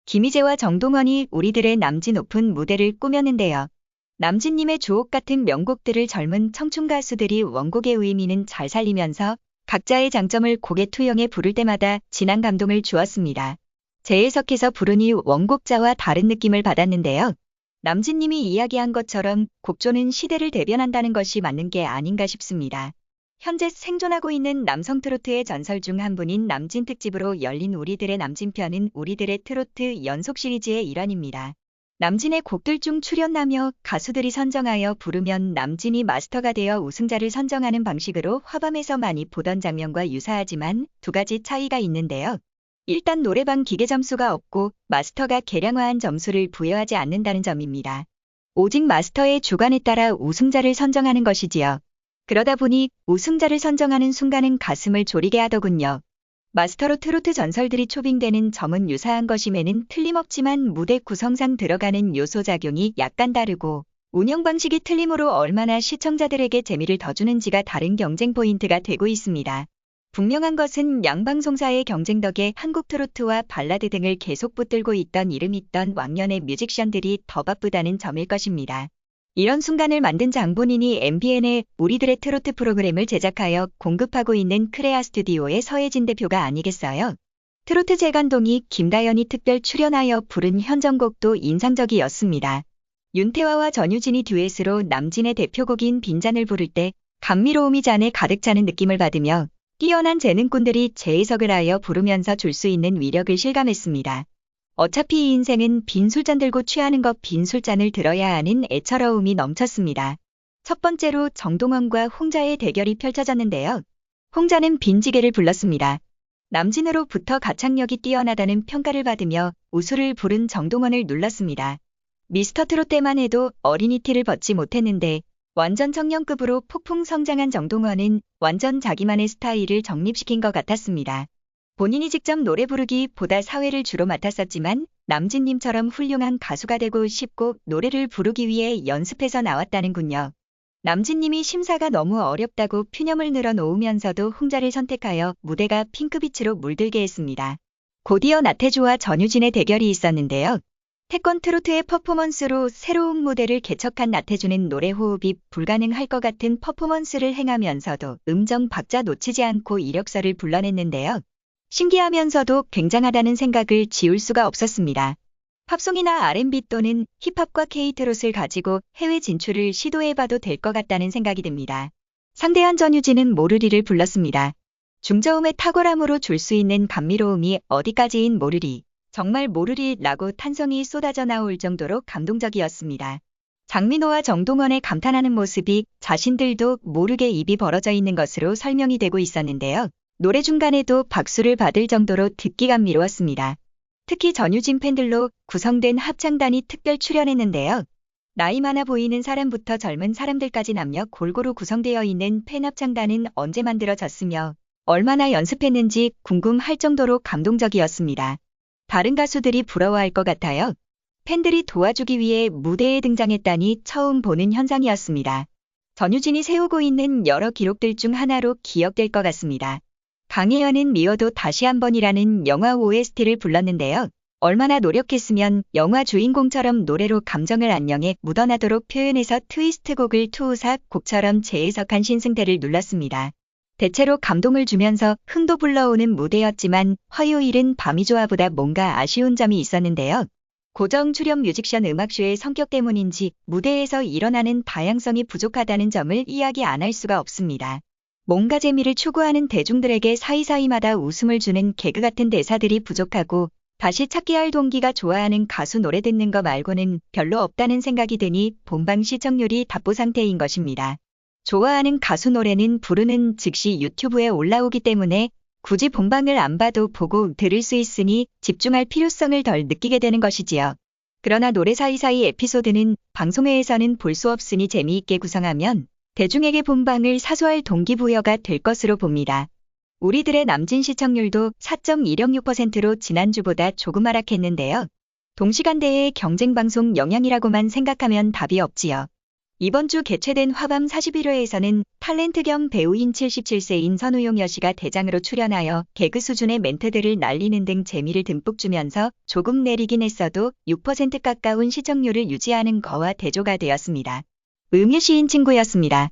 김희재와 정동원이 우리들의 남진 오픈 무대를 꾸몄는데요. 남진님의 주옥 같은 명곡들을 젊은 청춘 가수들이 원곡의 의미는 잘 살리면서 각자의 장점을 곡에 투영해 부를 때마다 진한 감동을 주었습니다. 재해석해서 부르니 원곡자와 다른 느낌을 받았는데요. 남진님이 이야기한 것처럼 곡조는 시대를 대변한다는 것이 맞는 게 아닌가 싶습니다. 현재 생존하고 있는 남성 트로트의 전설 중 한 분인 남진 특집으로 열린 우리들의 남진편은 우리들의 트로트 연속 시리즈의 일환입니다. 남진의 곡들 중 출연하며 가수들이 선정하여 부르면 남진이 마스터가 되어 우승자를 선정하는 방식으로 화밤에서 많이 보던 장면과 유사하지만 두 가지 차이가 있는데요. 일단 노래방 기계 점수가 없고 마스터가 계량화한 점수를 부여하지 않는다는 점입니다. 오직 마스터의 주관에 따라 우승자를 선정하는 것이지요. 그러다 보니 우승자를 선정하는 순간은 가슴을 졸이게 하더군요. 마스터로 트로트 전설들이 초빙되는 점은 유사한 것임에는 틀림없지만 무대 구성상 들어가는 요소 작용이 약간 다르고 운영 방식이 틀림으로 얼마나 시청자들에게 재미를 더 주는지가 다른 경쟁 포인트가 되고 있습니다. 분명한 것은 양방송사의 경쟁 덕에 한국 트로트와 발라드 등을 계속 붙들고 있던 이름 있던 왕년의 뮤지션들이 더 바쁘다는 점일 것입니다. 이런 순간을 만든 장본인이 MBN의 우리들의 트로트 프로그램을 제작하여 공급하고 있는 크레아 스튜디오의 서혜진 대표가 아니겠어요? 트로트 재간동이 김다연이 특별 출연하여 부른 현정곡도 인상적이었습니다. 윤태화와 전유진이 듀엣으로 남진의 대표곡인 빈잔을 부를 때 감미로움이 잔에 가득 차는 느낌을 받으며 뛰어난 재능꾼들이 재해석을 하여 부르면서 줄 수 있는 위력을 실감했습니다. 어차피 이 인생은 빈 술잔 들고 취하는 것 빈 술잔을 들어야 하는 애처로움이 넘쳤습니다. 첫 번째로 정동원과 홍자의 대결이 펼쳐졌는데요. 홍자는 빈지게를 불렀습니다. 남진으로부터 가창력이 뛰어나다는 평가를 받으며 우수를 부른 정동원을 눌렀습니다. 미스터 트롯 때만 해도 어린이티를 벗지 못했는데 완전 청년급으로 폭풍 성장한 정동원은 완전 자기만의 스타일을 정립시킨 것 같았습니다. 본인이 직접 노래 부르기보다 사회를 주로 맡았었지만 남진님처럼 훌륭한 가수가 되고 싶고 노래를 부르기 위해 연습해서 나왔다는군요. 남진님이 심사가 너무 어렵다고 푸념을 늘어놓으면서도 홍자를 선택하여 무대가 핑크빛으로 물들게 했습니다. 곧이어 나태주와 전유진의 대결이 있었는데요. 태권 트로트의 퍼포먼스로 새로운 무대를 개척한 나태주는 노래 호흡이 불가능할 것 같은 퍼포먼스를 행하면서도 음정 박자 놓치지 않고 이력서를 불러냈는데요. 신기하면서도 굉장하다는 생각을 지울 수가 없었습니다. 팝송이나 R&B 또는 힙합과 K-트롯을 가지고 해외 진출을 시도해봐도 될 것 같다는 생각이 듭니다. 상대한 전유진은 모르리를 불렀습니다. 중저음의 탁월함으로 줄 수 있는 감미로움이 어디까지인 모르리, 정말 모르리라고 탄성이 쏟아져 나올 정도로 감동적이었습니다. 장민호와 정동원의 감탄하는 모습이 자신들도 모르게 입이 벌어져 있는 것으로 설명이 되고 있었는데요. 노래 중간에도 박수를 받을 정도로 듣기 감미로웠습니다. 특히 전유진 팬들로 구성된 합창단이 특별 출연했는데요. 나이 많아 보이는 사람부터 젊은 사람들까지 남녀 골고루 구성되어 있는 팬 합창단은 언제 만들어졌으며 얼마나 연습했는지 궁금할 정도로 감동적이었습니다. 다른 가수들이 부러워할 것 같아요. 팬들이 도와주기 위해 무대에 등장했다니 처음 보는 현상이었습니다. 전유진이 세우고 있는 여러 기록들 중 하나로 기억될 것 같습니다. 강혜연은 미워도 다시 한번이라는 영화 OST를 불렀는데요. 얼마나 노력했으면 영화 주인공처럼 노래로 감정을 안녕에 묻어나도록 표현해서 트위스트 곡을 투우사 곡처럼 재해석한 신승태를 눌렀습니다. 대체로 감동을 주면서 흥도 불러오는 무대였지만 화요일은 밤이 좋아보다 뭔가 아쉬운 점이 있었는데요. 고정 출연 뮤직션 음악쇼의 성격 때문인지 무대에서 일어나는 다양성이 부족하다는 점을 이야기 안 할 수가 없습니다. 뭔가 재미를 추구하는 대중들에게 사이사이마다 웃음을 주는 개그 같은 대사들이 부족하고 다시 찾기 할 동기가 좋아하는 가수 노래 듣는 거 말고는 별로 없다는 생각이 드니 본방 시청률이 답보 상태인 것입니다. 좋아하는 가수 노래는 부르는 즉시 유튜브에 올라오기 때문에 굳이 본방을 안 봐도 보고 들을 수 있으니 집중할 필요성을 덜 느끼게 되는 것이지요. 그러나 노래 사이사이 에피소드는 방송회에서는 볼 수 없으니 재미있게 구성하면 대중에게 본방을 사수할 동기부여가 될 것으로 봅니다. 우리들의 남진 시청률도 4.106%로 지난주보다 조금 하락했는데요. 동시간대의 경쟁방송 영향이라고만 생각하면 답이 없지요. 이번 주 개최된 화밤 41회에서는 탤런트 겸 배우인 77세인 선우용 여씨가 대장으로 출연하여 개그 수준의 멘트들을 날리는 등 재미를 듬뿍 주면서 조금 내리긴 했어도 6% 가까운 시청률을 유지하는 거와 대조가 되었습니다. 음유 시인 친구였습니다.